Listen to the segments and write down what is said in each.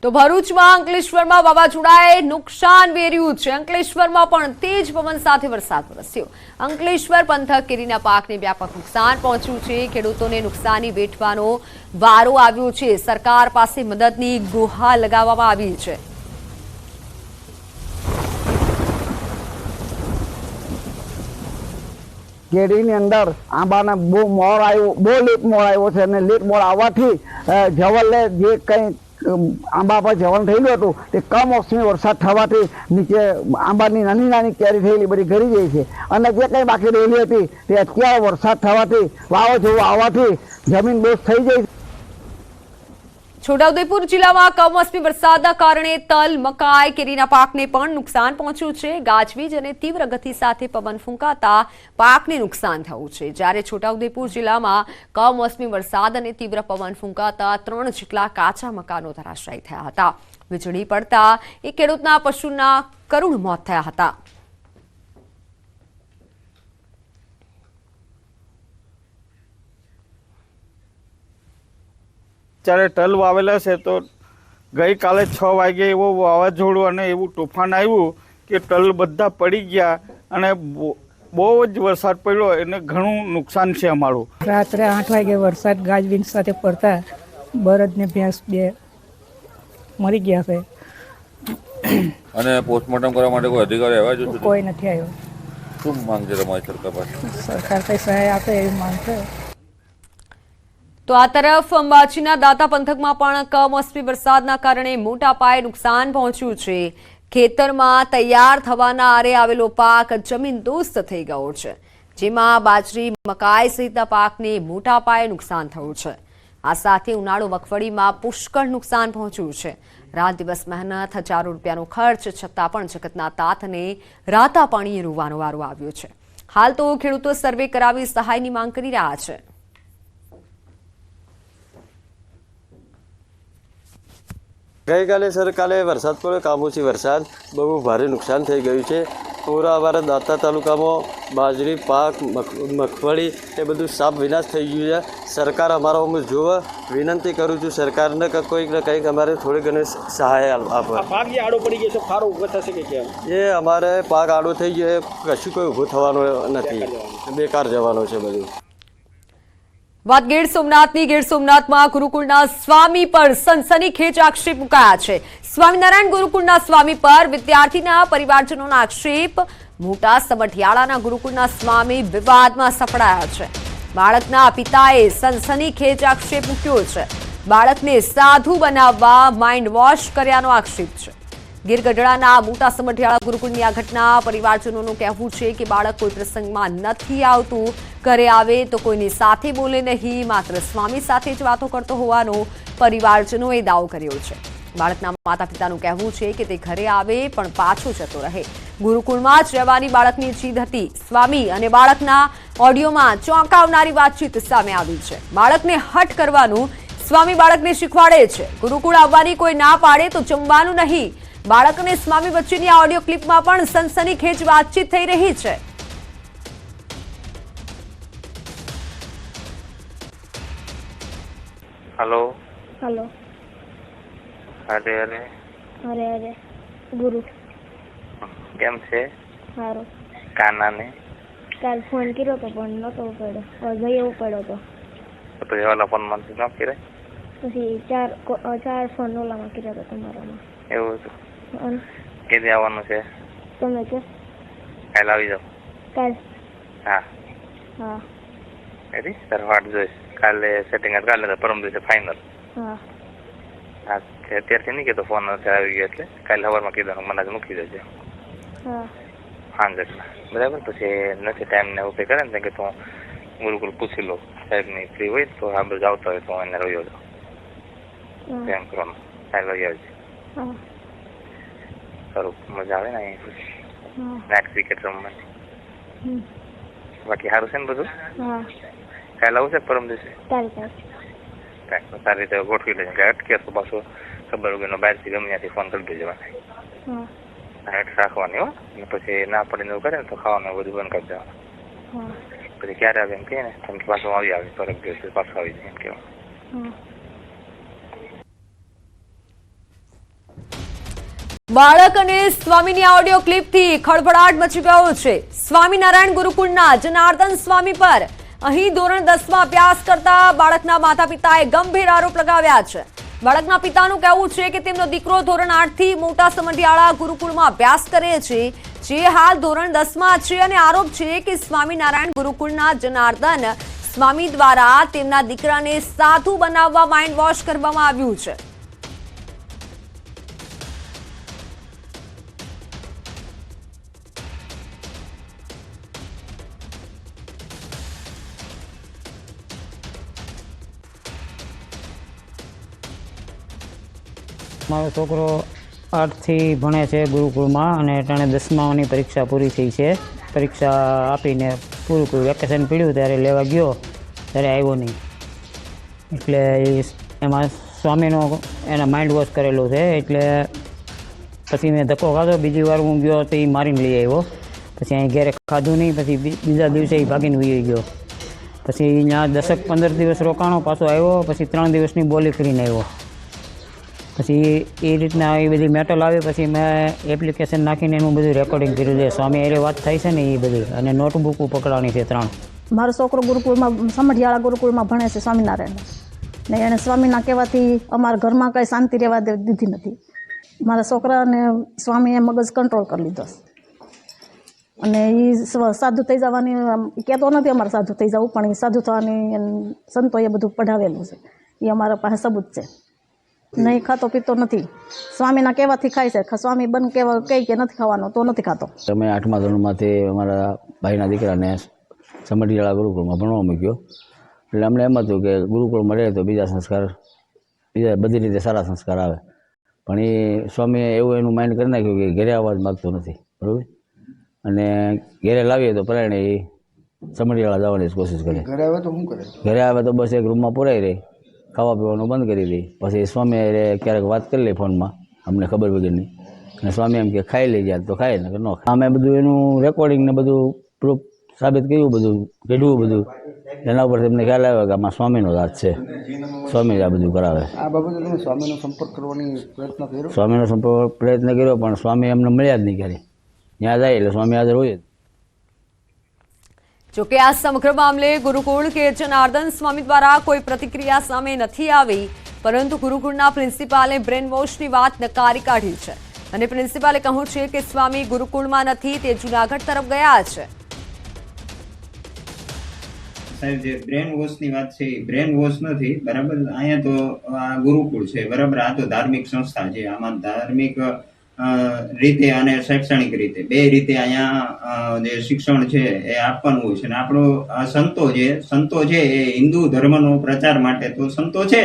તો ભરૂચમાં અંકલેશ્વરમાં વાવાઝોડાએ નુકસાન વેર્યું છે। અંકલેશ્વરમાં પણ તેજ પવન સાથે વરસાદ વરસ્યો। અંકલેશ્વર પંથક કેરીના પાકને વ્યાપક નુકસાન પહોંચ્યું છે। ખેડૂતોને નુકસાની વેઠવાનો વારો આવ્યો છે। સરકાર પાસે મદદની ગુહાર લગાવવામાં આવી છે। કેરીની અંદર આંબાના બહુ મોર આવ્યો, બહુ લેટ મોર આવ્યો છે અને લેટ મોર આવવાથી જવલને જે કંઈ આંબા પર જવલ થયેલું હતું તે કમોસમી વરસાદ થવાથી નીચે આંબાની નાની નાની કેરી થયેલી બધી ઘરી ગઈ છે અને જે કંઈ બાકી રહેલી હતી તે અત્યારે વરસાદ થવાથી વાવાઝોડું આવવાથી જમીન દોષ થઈ ગઈ। છોટાઉદેપુર જિલ્લામાં કમોસમી વરસાદના કારણે તલ, મકાઈ, કેરીના પાકને પણ નુકસાન પહોંચ્યું છે। ગાજવીજ અને તીવ્ર ગતિ સાથે પવન ફૂંકાતા પાકને નુકસાન થયું છે। જ્યારે છોટાઉદેપુર જિલ્લામાં કમોસમી વરસાદ અને તીવ્ર પવન ફૂંકાતા 3 જેટલા કાચા મકાનો ધરાશાયી થયા હતા। વીજળી પડતા એક ખેડૂતના પશુના કરુણ મોત થયા હતા। અત્યારે તલ વાવેલા છે તો ગઈકાલે 6 વાગે એવો વાવાઝોડું અને એવું તોફાન આવ્યું કે તલ બધા પડી ગયા અને બહુ જ વરસાદ પડ્યો એને ઘણું નુકસાન છે અમારું। રાત્રે 8 વાગે વરસાદ ગાજવીજ સાથે પડતા બળદ ને ભેંસ બે મરી ગયા છે અને પોસ્ટમોર્ટમ કરવા માટે કોઈ અધિકારી આવ્યા છે? કોઈ નથી આવ્યો। શું માંગ છે તમારી સરકાર પાસે? સરકાર કઈ સહાય આપે એવી માંગ છે। તો આ તરફ અંબાજીના દાતા પંથકમાં પણ કમોસમી વરસાદના કારણે મોટા પાયે નુકસાન પહોંચ્યું છે। ખેતરમાં તૈયાર થવાના આરે આવેલો પાક જમીનદોસ્ત થઈ ગયો છે, જેમાં બાજરી, મકાઈ સહિતના પાકને મોટા પાયે નુકસાન થયું છે। આ સાથે ઉનાળુ મગફળીમાં પુષ્કળ નુકસાન પહોંચ્યું છે। રાત દિવસ મહેનત, હજારો રૂપિયાનો ખર્ચ છતાં પણ જગતના તાતને રાતા પાણીએ રોવાનો વારો આવ્યો છે। હાલ તો ખેડૂતો સર્વે કરાવી સહાયની માંગ કરી રહ્યા છે। ગઈકાલે સરકારે વરસાદ પડ્યો, કામોસી વરસાદ, બહુ ભારે નુકસાન થઈ ગયું છે। પૂરા અમારા દાંતા તાલુકામાં બાજરી પાક, મગફળી એ બધું સાપ વિનાશ થઈ ગયું છે। સરકાર અમારા અમે જોવે, વિનંતી કરું છું સરકારને કે કોઈક ને કંઈક અમારે થોડી ઘણી સહાય આપે। પાક જે આડો પડી ગયો છે ફારો ઊભો થશે કે કેમ? એ અમારે પાક આડો થઈ ગયો, કશું કોઈ ઊભું થવાનું નથી, બેકાર જવાનું છે બધું। વાત ગીર સોમનાથની। ગીર સોમનાથમાં ગુરુકુળના સ્વામી પર સનસનીખેજ આક્ષેપ મુકાયા છે। સ્વામિનારાયણ ગુરુકુળના સ્વામી પર વિદ્યાર્થીના પરિવારજનોના આક્ષેપ। મોટા સમઢિયાળાના ગુરુકુળના સ્વામી વિવાદમાં સપડાયા છે। બાળકના પિતાએ સનસનીખેજ આક્ષેપ મૂક્યો છે। બાળકને સાધુ બનાવવા માઇન્ડ વોશ કર્યાનો આક્ષેપ છે। ગીર ગઢડાના મોટા સમઢિયાળા ગુરુકુળની આ ઘટના પરિવારજનોનું કહેવું છે કે બાળક કોઈ પ્રસંગમાં નથી આવતું, ઘરે આવે તો કોઈની સાથે બોલે નહીં, માત્ર સ્વામી સાથે જ વાતો કરતો હોવાનો પરિવારજનોએ દાવો કર્યો છે। બાળકના માતા પિતાનું કહેવું છે કે તે ઘરે આવે પણ પાછો જતો રહે। ગુરુકુળમાં જ રહેવાની બાળકની જીદ હતી। સ્વામી અને બાળકના ઓડિયોમાં ચોંકાવનારી વાતચીત સામે આવી છે। બાળકને હઠ કરવાનું સ્વામી બાળકને શીખવાડે છે। ગુરુકુળ આવવાની કોઈ ના પાડે તો જમવાનું નહીં। બાળક અને સ્વામી વચ્ચેની આ ઓડિયો ક્લિપમાં પણ સનસનીખેજ વાતચીત થઈ રહી છે। Hello hello. अरे अरे अरे अरे गुरु केम छे? सारू। काना ने काल फोन कर्यो तो पण नतो उपाड्यो, अजय उपाड्यो तो तो ये वाला फोन में न करे પછી ચાર ફોન ઓલામાં કર્યા હતા તમારામાં। એવું છે? કેદી આવવાનું છે? તમે કે કાલ આવી જાવ? કાલ? હા હા રેડી સર વાટ જોઈશ। કાલે સેટિંગ કાલે તો પરમ દિવસે ફાઇનલ। હા હા અત્યારથી નહીં કહેતો ફોન અત્યારે આવી ગયો એટલે કાલે સવારમાં કીધું મને મૂકી દેજો। હા સાંજે બરાબર? પછી નથી ટાઈમ ને એવું કંઈ કરે ને કે તું ગુરુકુલ પૂછી લો સાહેબની ફ્રી હોય તો આ બધું આવતા હોય તો એને રહ્યો જાઓ એમ કરવાનું। કાલે લઈ આવજે। હા સારું, મજા આવે ને અહીં નાઇટ ક્રિકેટ રમવાની। બાકી સારું છે ને બધું? હા કાલે આવું છે પરમ દિવસે? કાલ કાલ કાંઈ સારી રીતે ગોઠવી લેજે, કાંઈ અટકે તો પાછું ખબર વગરનો બહારથી ગમે ત્યાંથી ફોન કરી દેજો મને। હા હેઠ રાખવાની હો, અને પછી ના પડીને એવું કરે ને તો ખાવાનું બધું બંધ કરી દેવાનું। હા પછી ક્યારે આવે એમ કહે ને કેમ કે પાછું આવી આવે પરમ દિવસે પાછું આવી જાય એમ કહેવાનું। હા। બાળક અને સ્વામીની ઓડિયો ક્લિપથી ખળભળાટ મચી ગયો છે. સ્વામિનારાયણ ગુરુકુળના જનાર્દન સ્વામી પર અહીં ધોરણ 10માં અભ્યાસ કરતા બાળકના માતા પિતાએ ગંભીર આરોપ લગાવ્યા છે. બાળકના પિતાનું કહેવું છે કે તેમનો દીકરો ધોરણ 8 થી મોટા સમઢિયાળા ગુરુકુળમાં અભ્યાસ કરે છે, જે હાલ ધોરણ 10માં છે, અને આરોપ છે કે સ્વામિનારાયણ ગુરુકુળના જનાર્દન સ્વામી દ્વારા તેમના દીકરાને સાધુ બનાવવા માઇન્ડ વોશ કરવામાં આવ્યું છે. મારો છોકરો 8થી ભણે છે ગુરુકુળમાં અને અટાણે 10માની પરીક્ષા પૂરી થઈ છે. પરીક્ષા આપીને પૂરું કર્યું, વેકેશન પડ્યું ત્યારે લેવા ગયો ત્યારે આવ્યો નહીં, એટલે એમાં સ્વામીનો એના માઇન્ડ વોશ કરેલો છે. એટલે પછી મેં ધક્કો ખાધો. બીજી વાર હું ગયો તો એ મારીને લઈ આવ્યો. પછી અહીં ઘેરે ખાધું નહીં. પછી બીજા દિવસે એ ભાગીને વહી ગયો. પછી ત્યાં 10-15 દિવસ રોકાણો, પાછો આવ્યો. પછી 3 દિવસની બોલી કરીને આવ્યો. પછી એ રીતના એ બધી મેટલ આવી. પછી મેં એપ્લિકેશન નાખીને એનું બધું રેકોર્ડિંગ કર્યું છે. સ્વામી એ વાત થાય છે ને એ બધી, અને નોટબુકો પકડવાની છે 3. મારો છોકરો ગુરુકુળમાં સમઢિયાળા ગુરુકુળમાં ભણે છે સ્વામિનારાયણ, ને એને સ્વામીના કહેવાથી અમારા ઘરમાં કંઈ શાંતિ રહેવા દીધી નથી. મારા છોકરાને સ્વામીએ મગજ કંટ્રોલ કરી લીધો, અને એ સાધુ થઈ જવાની કહેતો નથી અમારે સાધુ થઈ જવું, પણ એ સાધુ થવાની સંતોએ બધું પઢાવેલું છે. એ અમારા પાસે સબૂત છે. નહીં ખાતો પીતો નથી, સ્વામીના કહેવાથી ખાય છે. સ્વામી બન કહેવા કહે કે નથી ખાવાનો તો નથી ખાતો. તમે 8મા ધોરણમાંથી અમારા ભાઈના દીકરાને સમઢિયાળા ગુરુકુળમાં ભણવા મૂક્યો. એટલે અમને એમ હતું કે ગુરુકુળમાં રહે તો બીજા બધી રીતે સારા સંસ્કાર આવે. પણ એ સ્વામીએ એવું એનું માઇન્ડ કરી નાખ્યું કે ઘરે આવવા જ માગતો નથી, બરાબર. અને ઘરે લાવીએ તો પરાયણે એ સમઢિયાળા જવાની કોશિશ કરે. ઘરે આવે તો શું કરે? ઘરે આવે તો બસ એક રૂમમાં પુરાઈ રહી, ખાવા પીવાનું બંધ કરી દઈ. પછી સ્વામી ક્યારેક વાત કરી લે ફોનમાં, અમને ખબર વગરની. અને સ્વામી એમ કે ખાઈ લઈ જાય તો ખાય ને કે ન ખાય. અમે બધું એનું રેકોર્ડિંગ ને બધું પ્રૂફ સાબિત કર્યું, બધું કઢ્યું બધું. એના ઉપર તમને ખ્યાલ આવ્યો કે આમાં સ્વામીનો જ હાથ છે, સ્વામી જ આ બધું કરાવે. આ બાબતે તમે સ્વામીનો સંપર્ક કરવાની પ્રયત્ન કર્યો? સ્વામીનો સંપર્ક પ્રયત્ન કર્યો, પણ સ્વામી અમને મળ્યા જ નહીં ક્યારે. ત્યાં જાય એટલે સ્વામી હાજર હોય જ. જોકે આ સમગ્ર મામલે ગુરુકુળ કે જનાર્દન સ્વામી દ્વારા કોઈ પ્રતિક્રિયા સામે નથી આવી, પરંતુ ગુરુકુળના પ્રિન્સિપાલે બ્રેન વોશની વાત નકારી કાઢી છે. અને પ્રિન્સિપાલે કહ્યું છે કે સ્વામી ગુરુકુળમાં નથી, તે જૂનાગઢ તરફ ગયા છે. સાહેબ, જે બ્રેન વોશની વાત છે એ બ્રેન વોશ નથી, બરાબર. અહીંયા તો આ ગુરુકુળ છે, બરાબર. આ તો ધાર્મિક સંસ્થા છે. આમાં ધાર્મિક રીતે અને શૈક્ષણિક રીતે બે રીતે અહીંયા જે શિક્ષણ છે એ આપવાનું હોય છે. અને આપણો સંતો છે એ હિન્દુ ધર્મનો પ્રચાર માટે તો સંતો છે,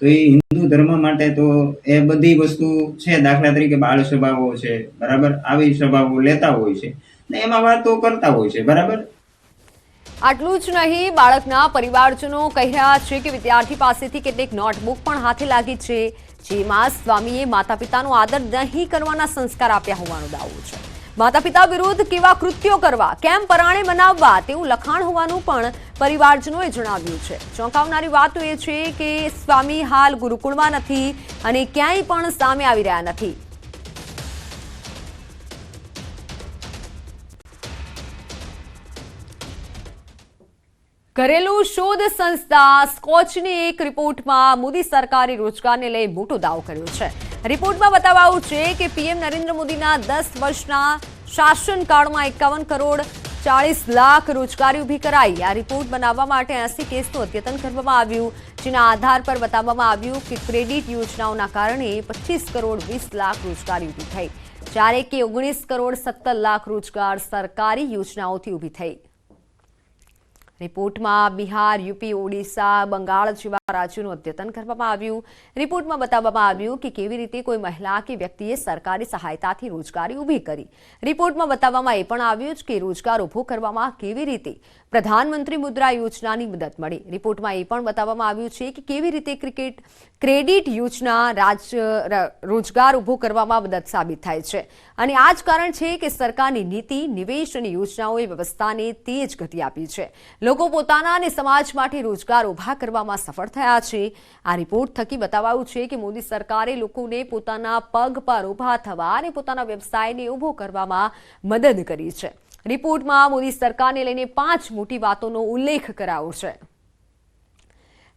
તો એ હિન્દુ ધર્મ માટે તો એ બધી વસ્તુ છે. દાખલા તરીકે બાળ સભાઓ છે, બરાબર. આવી સભાઓ લેતા હોય છે ને એમાં વાતો કરતા હોય છે, બરાબર. આટલું જ નહીં, બાળકના પરિવારજનો કહી રહ્યા છે કે વિદ્યાર્થી પાસેથી કેટલીક નોટબુક પણ હાથે લાગી છે, જેમાં સ્વામીએ માતા પિતાનો આદર નહીં કરવાના સંસ્કાર આપ્યા હોવાનો દાવો છે. માતા પિતા વિરુદ્ધ કેવા કૃત્યો કરવા, કેમ પરાણે બનાવવા તેવું લખાણ હોવાનું પણ પરિવારજનોએ જણાવ્યું છે. ચોંકાવનારી વાત એ છે કે સ્વામી હાલ ગુરુકુળમાં નથી અને ક્યાંય પણ સામે આવી રહ્યા નથી. ઘરેલું શોધ સંસ્થા સ્કોચની એક રિપોર્ટમાં મોદી સરકારે રોજગારને લઈ મોટો દાવો કર્યો છે. રિપોર્ટમાં બતાવાયું છે કે પીએમ નરેન્દ્ર મોદીના 10 વર્ષના શાસનકાળમાં 51 કરોડ 40 લાખ રોજગારી ઊભી કરાઈ. આ રિપોર્ટ બનાવવા માટે 80 કેસનું અદ્યતન કરવામાં આવ્યું, જેના આધાર પર બતાવવામાં આવ્યું કે ક્રેડિટ યોજનાઓના કારણે 25 કરોડ 20 લાખ રોજગારી ઊભી થઈ, જ્યારે કે 19 કરોડ 17 લાખ રોજગાર સરકારી યોજનાઓથી ઊભી થઈ. રિપોર્ટમાં બિહાર, યુપી, ઓડિશા, બંગાળ જેવા રાજ્યોનું અદ્યતન કરવામાં આવ્યું. રિપોર્ટમાં બતાવવામાં આવ્યું કે કેવી રીતે કોઈ મહિલા કે વ્યક્તિએ સરકારી સહાયતાથી રોજગારી ઊભી કરી. રિપોર્ટમાં બતાવવામાં એ પણ આવ્યું કે રોજગાર ઊભો કરવામાં કેવી રીતે પ્રધાનમંત્રી મુદ્રા યોજનાની મદદ મળી. રિપોર્ટમાં એ પણ બતાવવામાં આવ્યું છે કે કેવી રીતે ક્રેડિટ યોજના રોજગાર ઊભો કરવામાં મદદ સાબિત થાય છે. અને આ જ કારણ છે કે સરકારની નીતિ, નિવેશ અને યોજનાઓએ વ્યવસ્થાને તેજ ગતિ આપી છે. લોકો પોતાના અને સમાજ માટે રોજગાર ઊભા કરવામાં સફળ થયા છે. આ રિપોર્ટ થકી બતાવાયું છે કે મોદી સરકારે લોકોને પોતાના પગ પર ઊભા થવા અને પોતાના વ્યવસાયને ઊભો કરવામાં મદદ કરી છે. રિપોર્ટમાં મોદી સરકારને લઈને 5 મોટી વાતોનો ઉલ્લેખ કરાયો છે.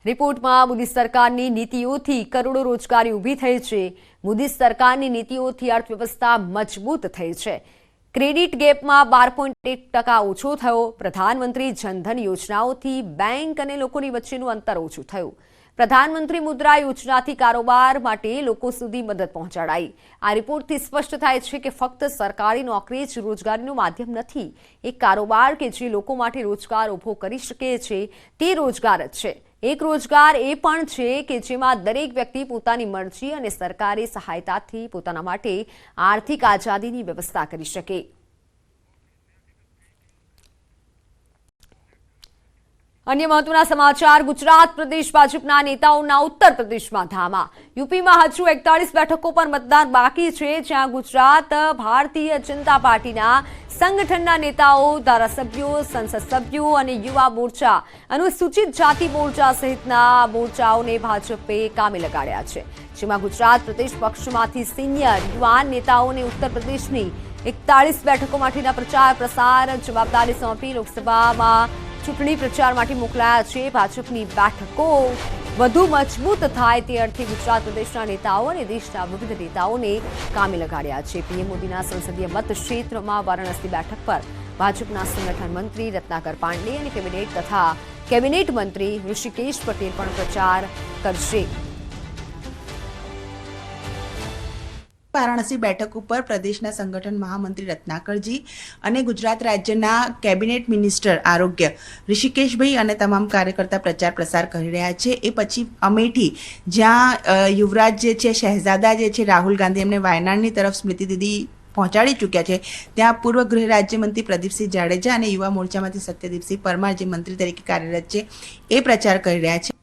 રિપોર્ટમાં મોદી સરકારની નીતિઓથી કરોડો રોજગારી ઊભી થઈ છે. મોદી સરકારની નીતિઓથી અર્થવ્યવસ્થા મજબૂત થઈ છે. ક્રેડિટ ગેપમાં 12.1% ઓછો થયો. પ્રધાનમંત્રી જનધન યોજનાઓથી બેંક અને લોકોની વચ્ચેનું અંતર ઓછું થયું. પ્રધાનમંત્રી મુદ્રા યોજનાથી કારોબાર માટે લોકો સુધી મદદ પહોંચાડાઈ. આ રિપોર્ટથી સ્પષ્ટ થાય છે કે ફક્ત સરકારી નોકરી જ રોજગારીનું માધ્યમ નથી. એક કારોબાર કે જે લોકો માટે રોજગાર ઊભો કરી શકે છે તે રોજગાર જ છે. એક રોજગાર એ પણ છે કે જેમાં દરેક વ્યક્તિ પોતાની મરજી અને સરકારી સહાયતાથી પોતાના માટે આર્થિક આઝાદીની વ્યવસ્થા કરી શકે. અન્ય મહત્વના સમાચાર. ગુજરાત પ્રદેશ ભાજપના નેતાઓના ઉત્તર પ્રદેશમાં ધામા. યુપીમાં હજુ 41 બેઠકો પર મતદાન બાકી છે, જ્યાં ગુજરાત ભારતીય જનતા પાર્ટીના સંગઠનના નેતાઓ, ધારાસભ્યો, સંસદ સભ્યો અને યુવા મોરચા, અનુસૂચિત જાતિ મોરચા સહિતના મોરચાઓને ભાજપે કામે લગાડ્યા છે. જેમાં ગુજરાત પ્રદેશ પક્ષમાંથી સિનિયર યુવાન નેતાઓને ઉત્તર પ્રદેશની 41 બેઠકો માટેના પ્રચાર પ્રસાર જવાબદારી સોંપી લોકસભામાં ચૂંટણી પ્રચાર માટે મોકલાયા છે. ભાજપની બેઠકો વધુ મજબૂત થાય તે અર્થે ગુજરાત પ્રદેશના નેતાઓ અને દેશના વિવિધ નેતાઓને કામે લગાડ્યા છે. પીએમ મોદીના સંસદીય મતક્ષેત્રમાં વારાણસી બેઠક પર ભાજપના સંગઠન મંત્રી રત્નાકર પાંડે અને કેબિનેટ મંત્રી ઋષિકેશ પટેલ પણ પ્રચાર કરશે. વારાણસી બેઠક ઉપર પ્રદેશના સંગઠન મહામંત્રી રત્નાકરજી અને ગુજરાત રાજ્યના કેબિનેટ મિનિસ્ટર આરોગ્ય ઋષિકેશભાઈ અને તમામ કાર્યકર્તા પ્રચાર પ્રસાર કરી રહ્યા છે. એ પછી અમેઠી, જ્યાં યુવરાજ જે છે, શહેજાદા જે છે, રાહુલ ગાંધી એમને વાયનાડની તરફ સ્મૃતિ દીદી પહોંચાડી ચૂક્યા છે. ત્યાં પૂર્વ ગૃહ રાજ્યમંત્રી પ્રદીપસિંહ જાડેજા અને યુવા મોરચામાંથી સત્યદીપસિંહ પરમાર જે મંત્રી તરીકે કાર્યરત છે એ પ્રચાર કરી રહ્યા છે.